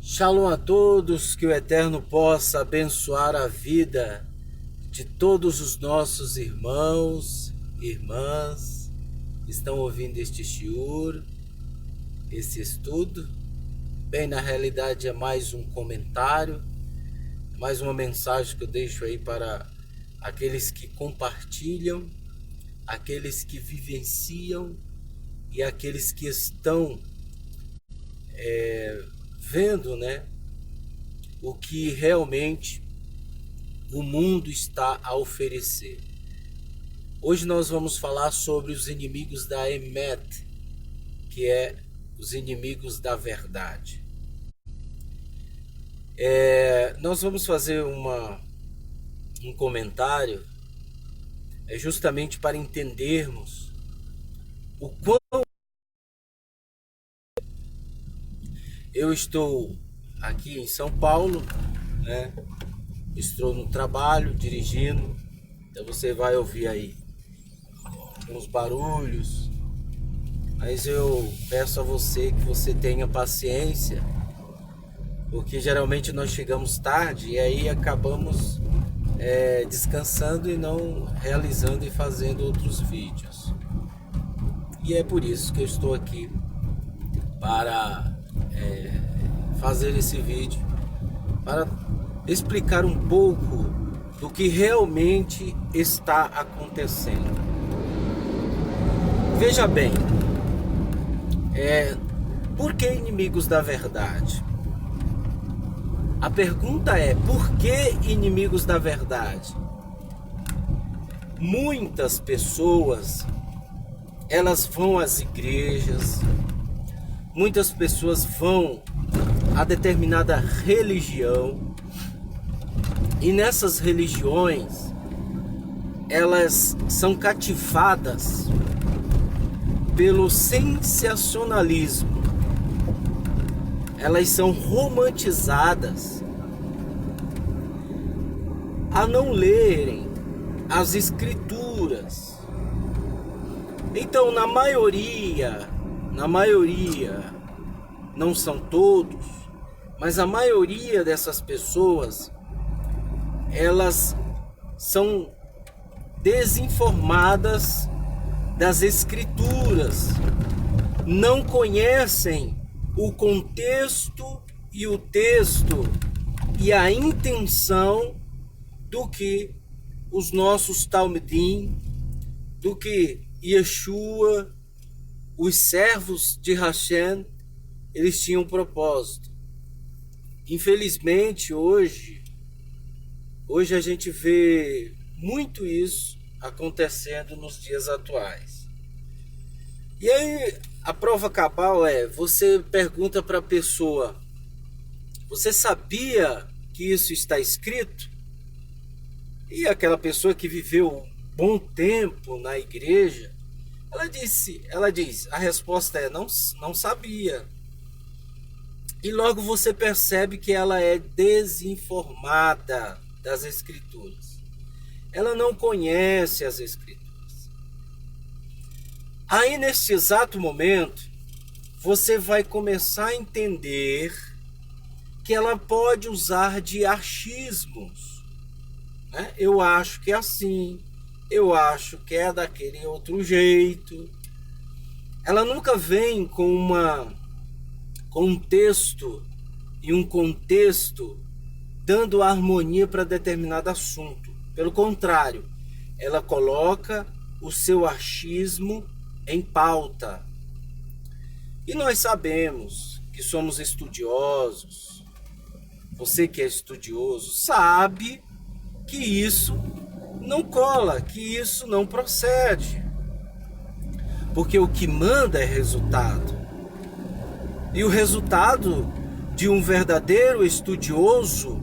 Shalom a todos, que o Eterno possa abençoar a vida de todos os nossos irmãos e irmãs que estão ouvindo este shiur, esse estudo. Bem, na realidade é mais um comentário, mais uma mensagem que eu deixo aí para aqueles que compartilham, aqueles que vivenciam e aqueles que estão vendo, né, o que realmente o mundo está a oferecer. Hoje nós vamos falar sobre os inimigos da Emet, que é os inimigos da verdade. Nós vamos fazer um comentário justamente para entendermos o quão eu estou aqui em São Paulo, né? Estou no trabalho, dirigindo, então você vai ouvir aí uns barulhos, mas eu peço a você que você tenha paciência, porque geralmente nós chegamos tarde e aí acabamos descansando e não realizando e fazendo outros vídeos. E é por isso que eu estou aqui para fazer esse vídeo, para explicar um pouco do que realmente está acontecendo. Veja bem, por que inimigos da verdade? A pergunta é, por que inimigos da verdade? Muitas pessoas, elas vão às igrejas, muitas pessoas vão a determinada religião, e nessas religiões elas são cativadas pelo sensacionalismo, elas são romantizadas a não lerem as escrituras. Então, na maioria, não são todos, mas a maioria dessas pessoas, elas são desinformadas das escrituras, não conhecem o contexto e o texto e a intenção do que os nossos Talmidim, do que Yeshua, os servos de Hashem, eles tinham um propósito. Infelizmente, hoje a gente vê muito isso acontecendo nos dias atuais. E aí, a prova cabal você pergunta para a pessoa, você sabia que isso está escrito? E aquela pessoa que viveu um bom tempo na igreja, ela diz, a resposta é, não sabia. E logo você percebe que ela é desinformada das escrituras. Ela não conhece as escrituras. Aí nesse exato momento, você vai começar a entender que ela pode usar de achismos, né? Eu acho que é assim, eu acho que é daquele outro jeito. Ela nunca vem com um texto e um contexto dando harmonia para determinado assunto. Pelo contrário, ela coloca o seu achismo em pauta. E nós sabemos que somos estudiosos. Você que é estudioso sabe que isso não cola, que isso não procede. Porque o que manda é resultado. E o resultado de um verdadeiro estudioso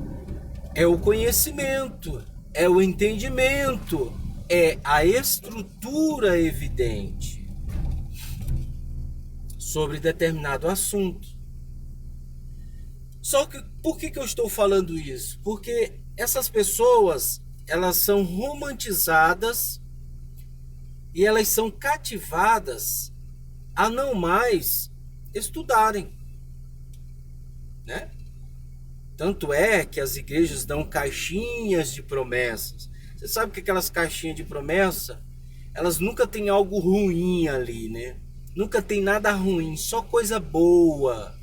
é o conhecimento, é o entendimento, é a estrutura evidente sobre determinado assunto. Só que por que eu estou falando isso? Porque essas pessoas, elas são romantizadas e elas são cativadas a não mais estudarem, né? Tanto é que as igrejas dão caixinhas de promessas. Você sabe que aquelas caixinhas de promessa, elas nunca tem algo ruim ali, né? Nunca tem nada ruim, só coisa boa,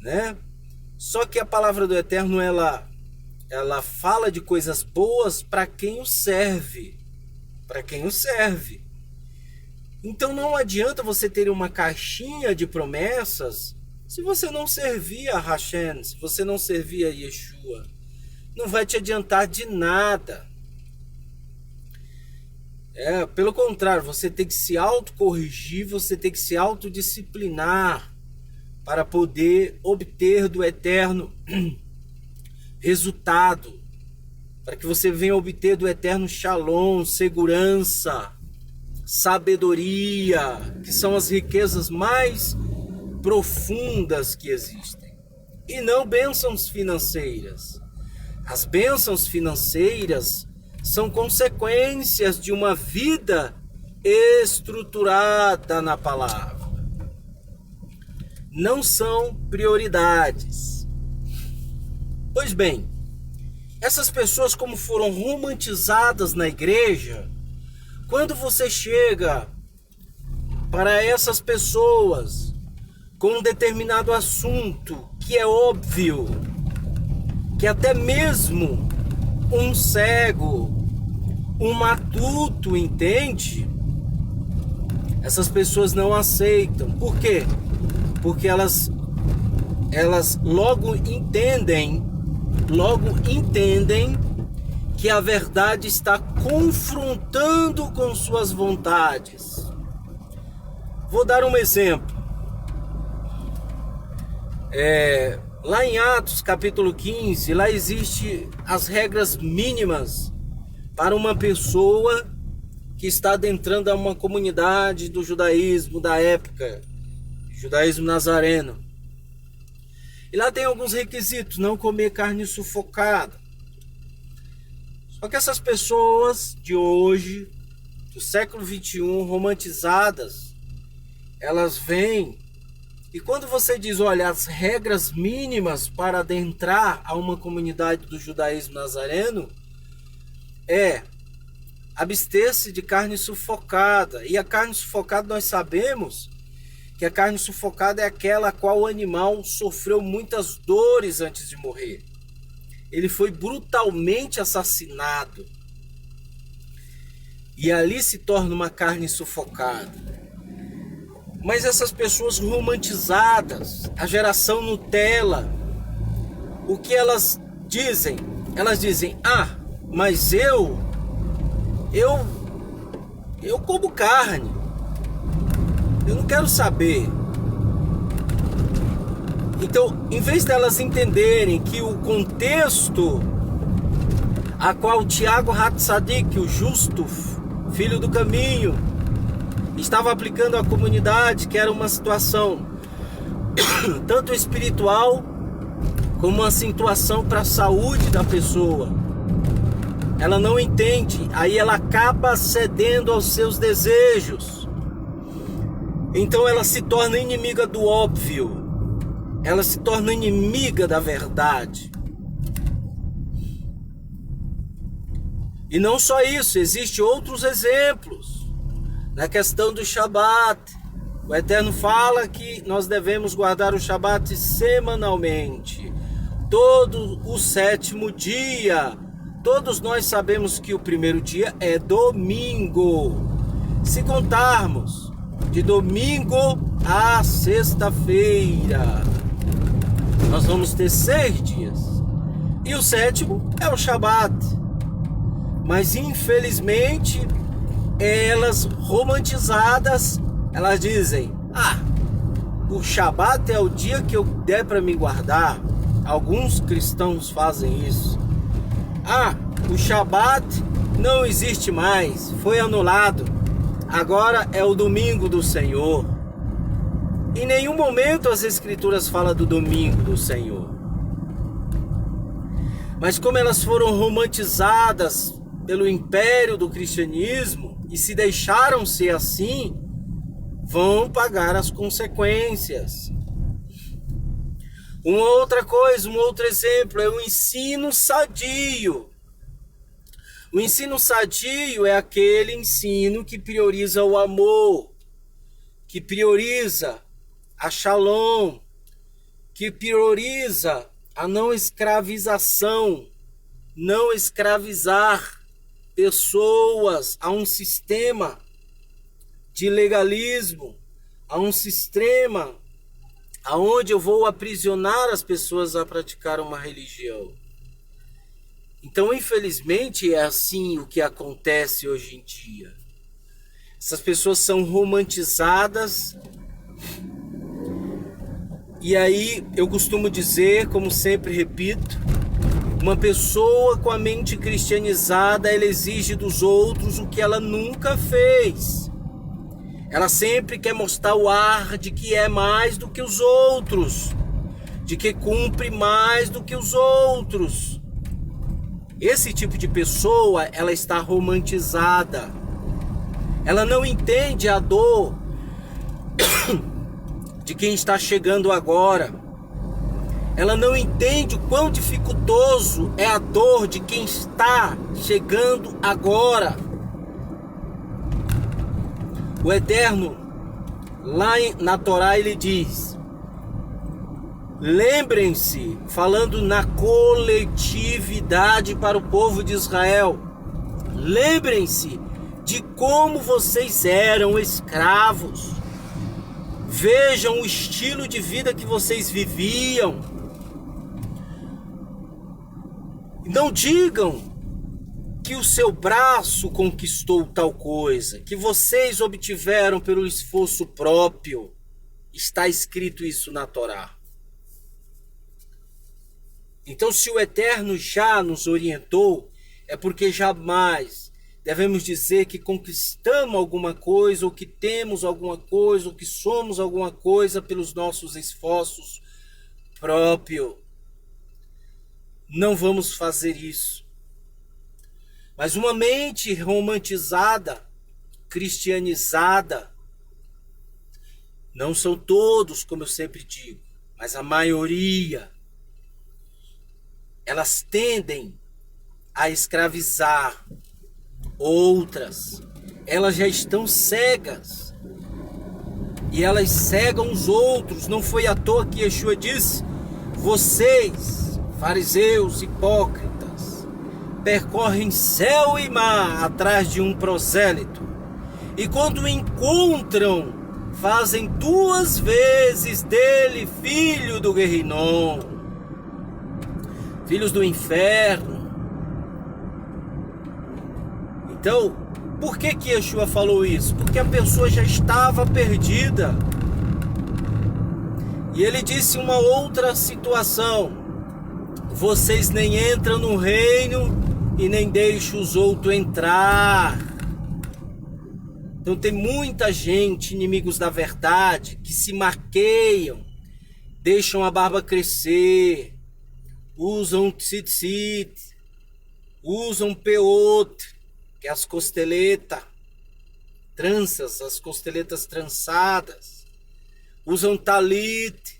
né? Só que a palavra do Eterno, ela fala de coisas boas para quem o serve, para quem o serve. Então não adianta você ter uma caixinha de promessas se você não servir a Hashem, se você não servir a Yeshua. Não vai te adiantar de nada. Pelo contrário, você tem que se autocorrigir, você tem que se autodisciplinar para poder obter do Eterno resultado, para que você venha obter do Eterno Shalom, segurança, sabedoria, que são as riquezas mais profundas que existem, e não bênçãos financeiras. As bênçãos financeiras são consequências de uma vida estruturada na palavra. Não são prioridades. Pois bem, essas pessoas, como foram romantizadas na igreja, quando você chega para essas pessoas com um determinado assunto que é óbvio, que até mesmo um cego, um matuto entende, essas pessoas não aceitam. Por quê? Porque elas logo entendem que a verdade está confrontando com suas vontades. Vou dar um exemplo. Lá em Atos capítulo 15, lá existe as regras mínimas para uma pessoa que está adentrando a uma comunidade do judaísmo da época, judaísmo nazareno. E lá tem alguns requisitos: não comer carne sufocada. Só que essas pessoas de hoje, do século 21, romantizadas, elas vêm, e quando você diz, olha, as regras mínimas para adentrar a uma comunidade do judaísmo nazareno é abster-se de carne sufocada. E a carne sufocada, nós sabemos que a carne sufocada é aquela a qual o animal sofreu muitas dores antes de morrer. Ele foi brutalmente assassinado. E ali se torna uma carne sufocada. Mas essas pessoas romantizadas, a geração Nutella, o que elas dizem? Elas dizem, mas eu como carne, eu não quero saber. Então, em vez delas entenderem que o contexto a qual Tiago Hatzadik, o justo, filho do caminho, estava aplicando à comunidade, que era uma situação tanto espiritual como uma situação para a saúde da pessoa. Ela não entende, aí ela acaba cedendo aos seus desejos. Então ela se torna inimiga do óbvio. Ela se torna inimiga da verdade. E não só isso, existem outros exemplos. Na questão do Shabat, o Eterno fala que nós devemos guardar o Shabat semanalmente, todo o 7º dia. Todos nós sabemos que o primeiro dia é domingo. Se contarmos de domingo a sexta-feira, nós vamos ter 6 dias. E o 7º é o Shabat. Mas infelizmente, elas romantizadas, elas dizem, o Shabat é o dia que eu der para me guardar. Alguns cristãos fazem isso. O Shabat não existe mais, foi anulado. Agora é o domingo do Senhor. Em nenhum momento as escrituras falam do domingo do Senhor. Mas como elas foram romantizadas pelo império do cristianismo e se deixaram ser assim, vão pagar as consequências. Uma outra coisa, um outro exemplo é o ensino sadio. O ensino sadio é aquele ensino que prioriza o amor, que prioriza a shalom, que prioriza a não escravização, não escravizar pessoas a um sistema de legalismo, a um sistema aonde eu vou aprisionar as pessoas a praticar uma religião. Então, infelizmente, é assim o que acontece hoje em dia. Essas pessoas são romantizadas. E aí, eu costumo dizer, como sempre repito, uma pessoa com a mente cristianizada, ela exige dos outros o que ela nunca fez. Ela sempre quer mostrar o ar de que é mais do que os outros, de que cumpre mais do que os outros. Esse tipo de pessoa, ela está romantizada. Ela não entende a dor de quem está chegando agora. Ela não entende o quão dificultoso é a dor de quem está chegando agora. O Eterno, lá na Torá, ele diz: lembrem-se, falando na coletividade para o povo de Israel, lembrem-se de como vocês eram escravos. Vejam o estilo de vida que vocês viviam. Não digam que o seu braço conquistou tal coisa, que vocês obtiveram pelo esforço próprio. Está escrito isso na Torá. Então, se o Eterno já nos orientou, é porque jamais devemos dizer que conquistamos alguma coisa, ou que temos alguma coisa, ou que somos alguma coisa pelos nossos esforços próprios. Não vamos fazer isso. Mas uma mente romantizada, cristianizada, não são todos, como eu sempre digo, mas a maioria, elas tendem a escravizar outras. Elas já estão cegas e elas cegam os outros. Não foi à toa que Yeshua disse: vocês, fariseus hipócritas, percorrem céu e mar atrás de um prosélito, e quando o encontram, fazem 2 vezes dele filho do Guerrinom, filhos do inferno. Então, por que Yeshua falou isso? Porque a pessoa já estava perdida. E ele disse uma outra situação: vocês nem entram no reino e nem deixam os outros entrar. Então tem muita gente, inimigos da verdade, que se maqueiam, deixam a barba crescer, usam tzitzit, usam peot, que é as costeletas, tranças, as costeletas trançadas, usam talit,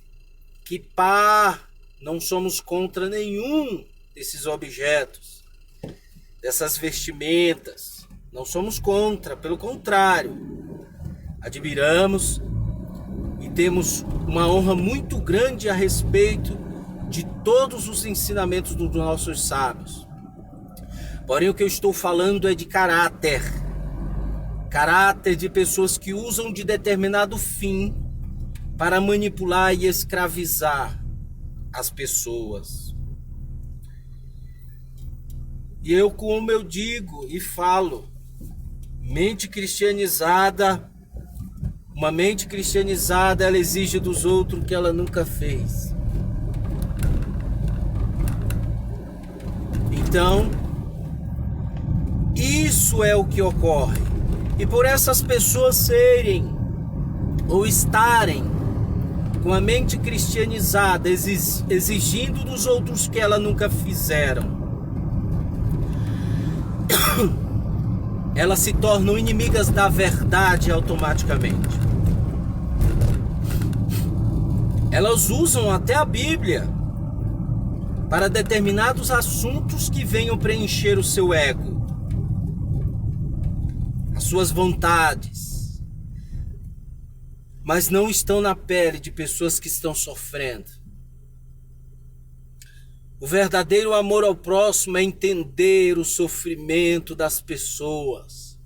kippah. Não somos contra nenhum desses objetos, dessas vestimentas. Não somos contra, pelo contrário, admiramos e temos uma honra muito grande a respeito de todos os ensinamentos dos nossos sábios. Porém, o que eu estou falando é de caráter de pessoas que usam de determinado fim para manipular e escravizar as pessoas. E eu, como eu digo e falo, mente cristianizada, uma mente cristianizada, ela exige dos outros o que ela nunca fez. Então, isso é o que ocorre. E por essas pessoas serem ou estarem com a mente cristianizada, exigindo dos outros que ela nunca fizeram, elas se tornam inimigas da verdade automaticamente. Elas usam até a Bíblia para determinados assuntos que venham preencher o seu ego, as suas vontades, mas não estão na pele de pessoas que estão sofrendo. O verdadeiro amor ao próximo é entender o sofrimento das pessoas,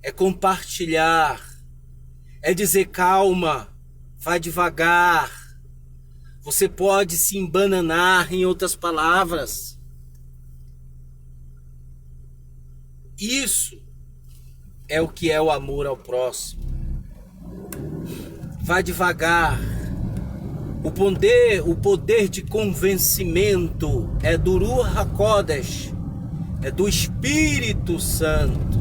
é compartilhar, é dizer calma, vai devagar. Você pode se embananar, em outras palavras. Isso é o que é o amor ao próximo. Vai devagar. O poder de convencimento é do Ruach HaKodesh, é do Espírito Santo.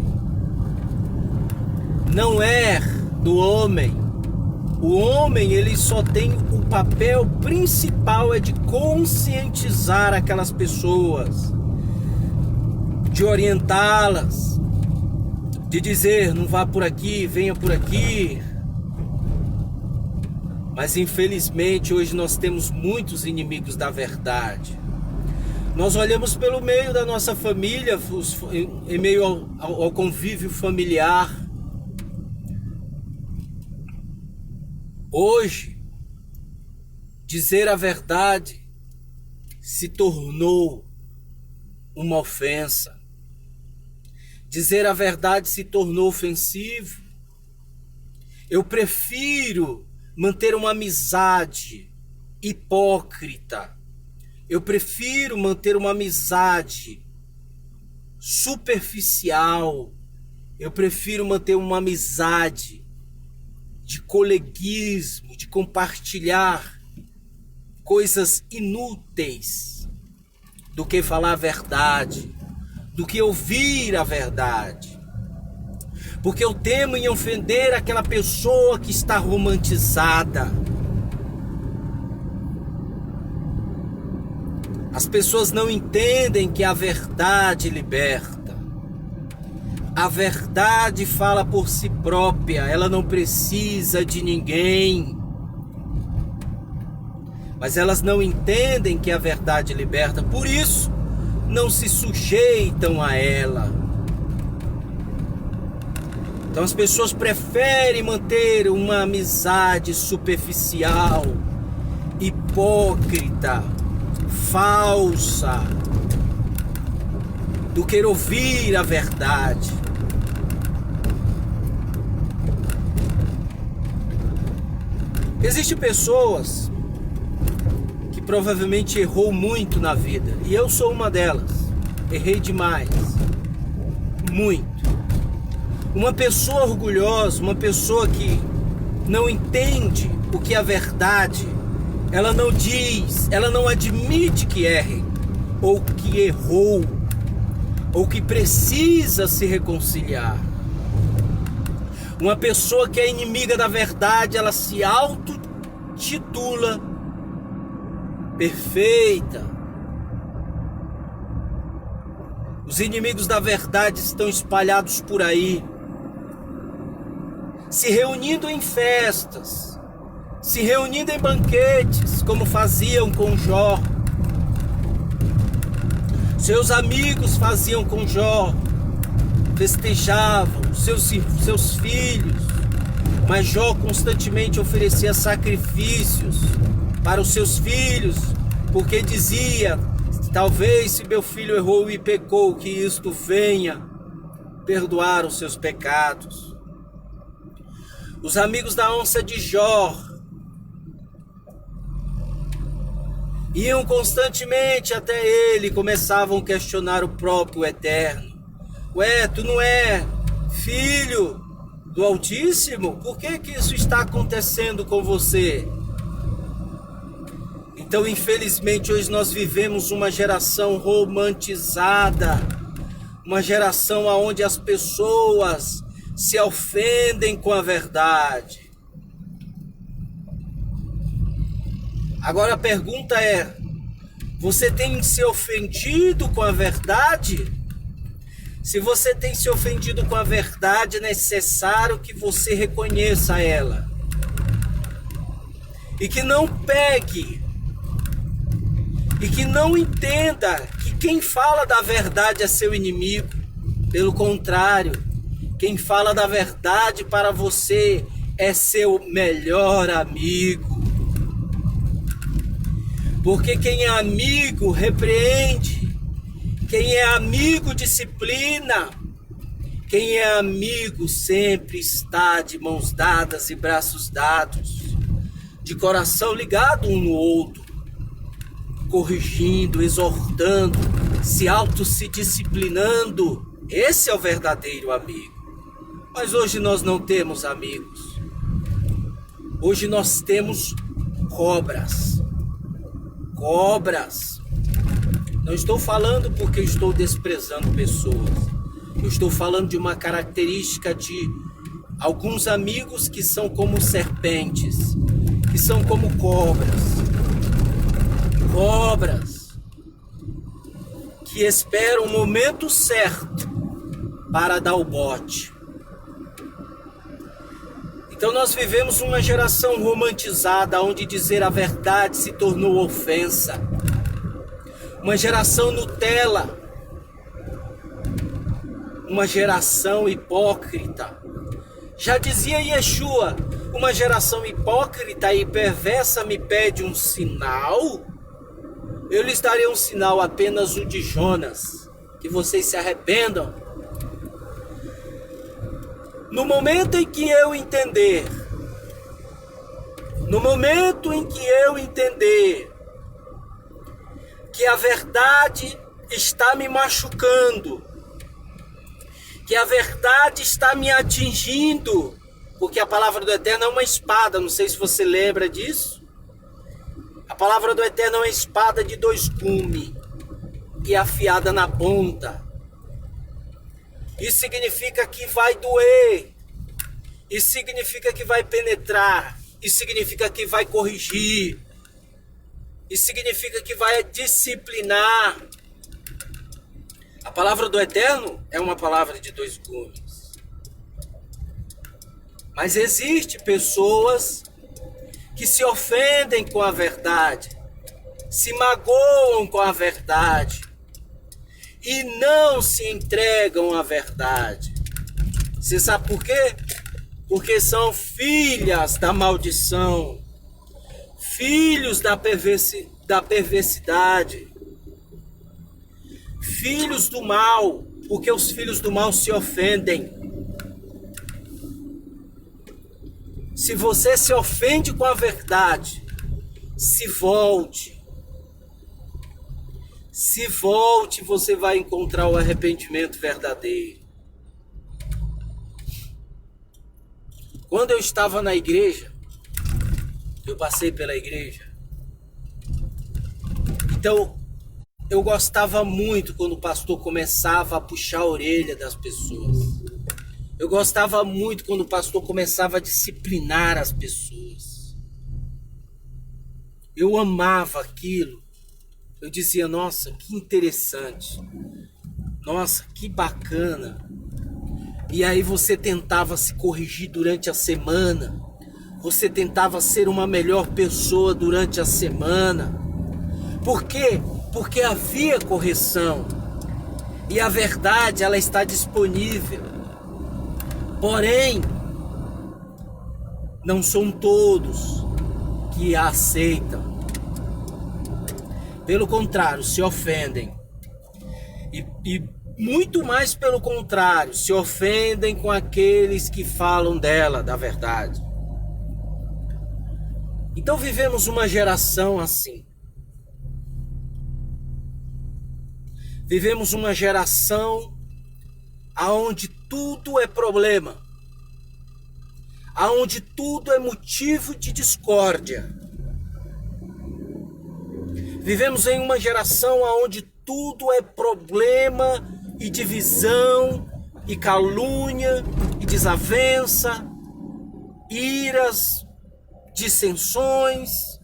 Não é do homem. O homem, ele só tem o papel principal é de conscientizar aquelas pessoas, de orientá-las, de dizer, não vá por aqui, venha por aqui. Mas infelizmente hoje nós temos muitos inimigos da verdade. Nós olhamos pelo meio da nossa família, em meio ao convívio familiar. Hoje, dizer a verdade se tornou uma ofensa. Dizer a verdade se tornou ofensivo. Eu prefiro manter uma amizade hipócrita. Eu prefiro manter uma amizade superficial. Eu prefiro manter uma amizade de coleguismo, de compartilhar coisas inúteis, do que falar a verdade, do que ouvir a verdade. Porque eu temo em ofender aquela pessoa que está romantizada. As pessoas não entendem que a verdade liberta. A verdade fala por si própria, ela não precisa de ninguém. Mas elas não entendem que a verdade liberta, por isso não se sujeitam a ela. Então as pessoas preferem manter uma amizade superficial, hipócrita, falsa, do que ouvir a verdade. Existem pessoas que provavelmente errou muito na vida, e eu sou uma delas. Errei demais, muito. Uma pessoa orgulhosa, uma pessoa que não entende o que é a verdade, ela não diz, ela não admite que erre, ou que errou, ou que precisa se reconciliar. Uma pessoa que é inimiga da verdade, ela se auto-titula perfeita. Os inimigos da verdade estão espalhados por aí, se reunindo em festas, se reunindo em banquetes, como faziam com Jó. Seus amigos faziam com Jó, festejavam seus filhos, mas Jó constantemente oferecia sacrifícios para os seus filhos, porque dizia, talvez se meu filho errou e pecou, que isto venha perdoar os seus pecados. Os amigos da onça de Jó iam constantemente até ele, começavam a questionar o próprio Eterno. Ué, tu não é filho do Altíssimo? Por que isso está acontecendo com você? Então, infelizmente, hoje nós vivemos uma geração romantizada, uma geração onde as pessoas se ofendem com a verdade. Agora a pergunta é, você tem se ofendido com a verdade? Se você tem se ofendido com a verdade, é necessário que você reconheça ela. e que não pegue, e que não entenda que quem fala da verdade é seu inimigo. Pelo contrário, quem fala da verdade para você é seu melhor amigo. Porque quem é amigo repreende, quem é amigo disciplina, quem é amigo sempre está de mãos dadas e braços dados, de coração ligado um no outro, corrigindo, exortando, se disciplinando. Esse é o verdadeiro amigo. Mas hoje nós não temos amigos. Hoje nós temos cobras. Cobras. Não estou falando porque estou desprezando pessoas. Eu estou falando de uma característica de alguns amigos que são como serpentes, que são como cobras. Cobras que esperam o momento certo para dar o bote. Então nós vivemos uma geração romantizada, onde dizer a verdade se tornou ofensa. Uma geração Nutella. Uma geração hipócrita. Já dizia Yeshua, uma geração hipócrita e perversa me pede um sinal. Eu lhes darei um sinal, apenas o de Jonas, que vocês se arrependam. No momento em que eu entender, que a verdade está me machucando, que a verdade está me atingindo, porque a palavra do Eterno é uma espada, não sei se você lembra disso. A palavra do Eterno é uma espada de 2 gumes e afiada na ponta. Isso significa que vai doer. Isso significa que vai penetrar. Isso significa que vai corrigir. Isso significa que vai disciplinar. A palavra do Eterno é uma palavra de 2 gumes. Mas existe pessoas que se ofendem com a verdade, se magoam com a verdade e não se entregam à verdade. Você sabe por quê? Porque são filhas da maldição, filhos da perversidade, filhos do mal, porque os filhos do mal se ofendem. Se você se ofende com a verdade, se volte. Se volte, você vai encontrar o arrependimento verdadeiro. Quando eu estava na igreja, eu passei pela igreja. Então, eu gostava muito quando o pastor começava a puxar a orelha das pessoas. Eu gostava muito quando o pastor começava a disciplinar as pessoas. Eu amava aquilo. Eu dizia, nossa, que interessante. Nossa, que bacana. E aí você tentava se corrigir durante a semana. Você tentava ser uma melhor pessoa durante a semana. Por quê? Porque havia correção. E a verdade, ela está disponível. Porém, não são todos que a aceitam. Pelo contrário, se ofendem. E muito mais pelo contrário, se ofendem com aqueles que falam dela, da verdade. Então vivemos uma geração assim. Vivemos uma geração aonde tudo é problema, aonde tudo é motivo de discórdia. Vivemos em uma geração aonde tudo é problema e divisão e calúnia e desavença, iras, dissensões.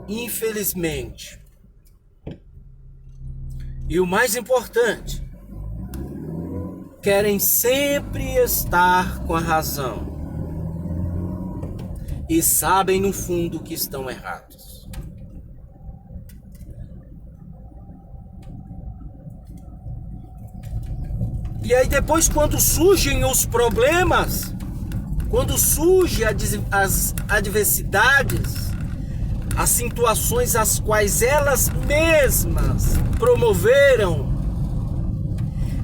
Infelizmente. E o mais importante, querem sempre estar com a razão. e sabem no fundo que estão errados. E aí depois, quando surgem os problemas, quando surgem as adversidades, as situações as quais elas mesmas promoveram,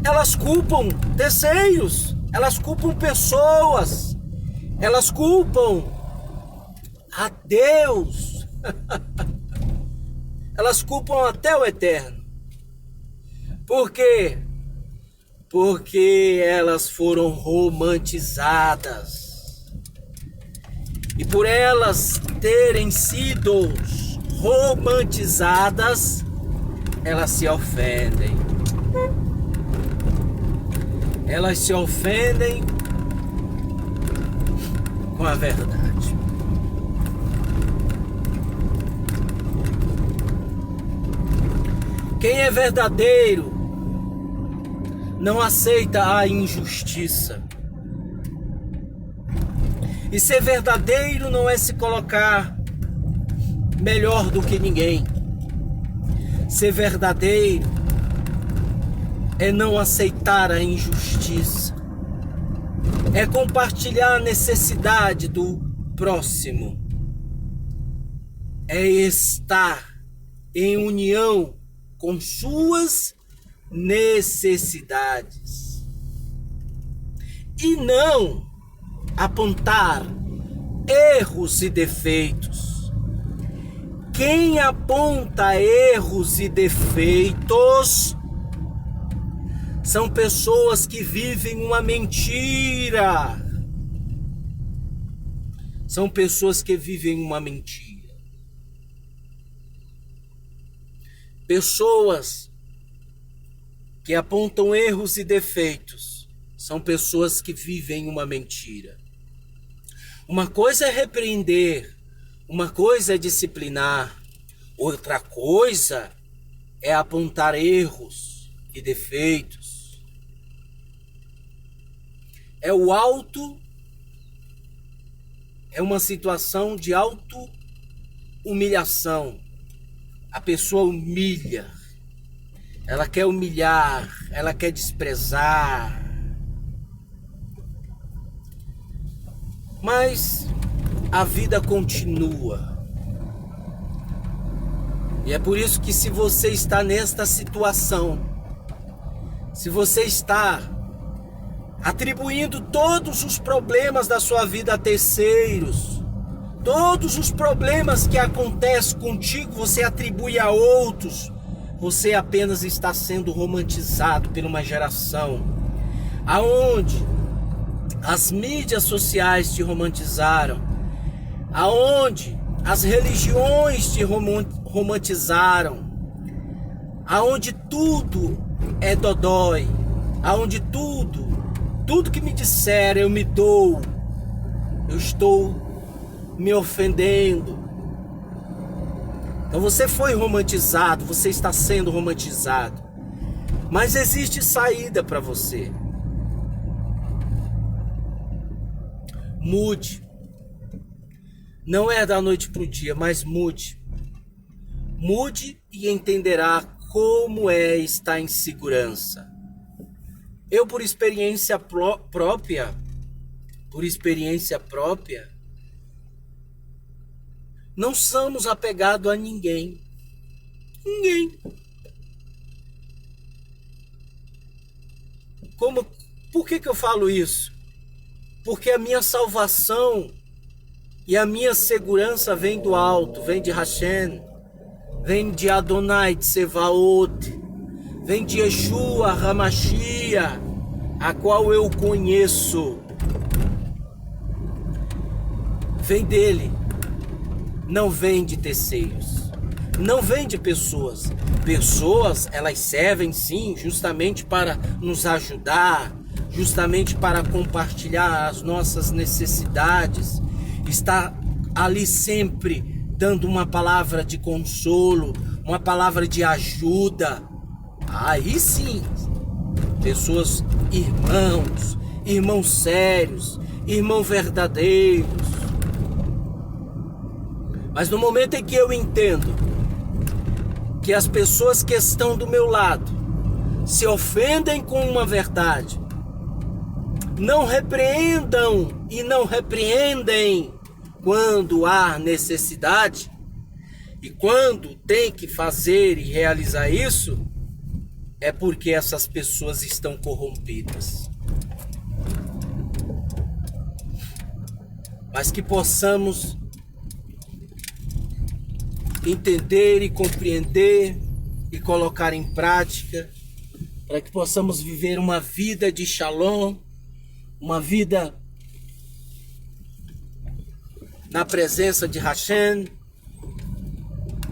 elas culpam terceiros, elas culpam pessoas, elas culpam a Deus, elas culpam até o Eterno. Por quê? Porque elas foram romantizadas. E por elas terem sido romantizadas, elas se ofendem. Elas se ofendem com a verdade. Quem é verdadeiro não aceita a injustiça. E ser verdadeiro não é se colocar melhor do que ninguém. Ser verdadeiro é não aceitar a injustiça. É compartilhar a necessidade do próximo. É estar em união com suas necessidades. E não apontar erros e defeitos. Quem aponta erros e defeitos são pessoas que vivem uma mentira. São pessoas que vivem uma mentira. Pessoas que apontam erros e defeitos são pessoas que vivem uma mentira. Uma coisa é repreender, uma coisa é disciplinar, outra coisa é apontar erros e defeitos. É uma situação de auto-humilhação. A pessoa humilha, ela quer humilhar, ela quer desprezar. Mas a vida continua. E é por isso que, se você está nesta situação, se você está atribuindo todos os problemas da sua vida a terceiros, todos os problemas que acontecem contigo você atribui a outros, você apenas está sendo romantizado por uma geração aonde as mídias sociais te romantizaram, aonde as religiões te romantizaram, aonde tudo é dodói, aonde tudo que me disseram eu me dou, eu estou me ofendendo. Então você foi romantizado, você está sendo romantizado, mas existe saída para você. Mude. Não é da noite para o dia, mas mude. Mude e entenderá como é estar em segurança. Eu, por experiência própria, não somos apegados a ninguém. Ninguém. Por que eu falo isso? Porque a minha salvação e a minha segurança vem do alto, vem de Hashem, vem de Adonai, de Sevaot, vem de Yeshua HaMashiach, a qual eu conheço. Vem dele, não vem de terceiros, não vem de pessoas. Pessoas, elas servem sim, justamente para nos ajudar, justamente para compartilhar as nossas necessidades, está ali sempre dando uma palavra de consolo, uma palavra de ajuda. Aí sim, pessoas, irmãos sérios, irmãos verdadeiros. Mas no momento em que eu entendo que as pessoas que estão do meu lado se ofendem com uma verdade, não repreendam e não repreendem quando há necessidade, e quando tem que fazer e realizar isso, é porque essas pessoas estão corrompidas. Mas que possamos entender e compreender e colocar em prática, para que possamos viver uma vida de shalom, uma vida na presença de Hashem,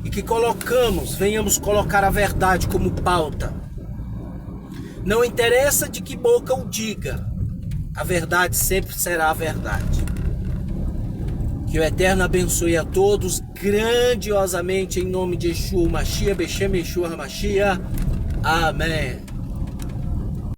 e que venhamos colocar a verdade como pauta. Não interessa de que boca o diga, a verdade sempre será a verdade. Que o Eterno abençoe a todos grandiosamente em nome de Yeshua Mashiach, Beshem Yeshua HaMashiach. Amém.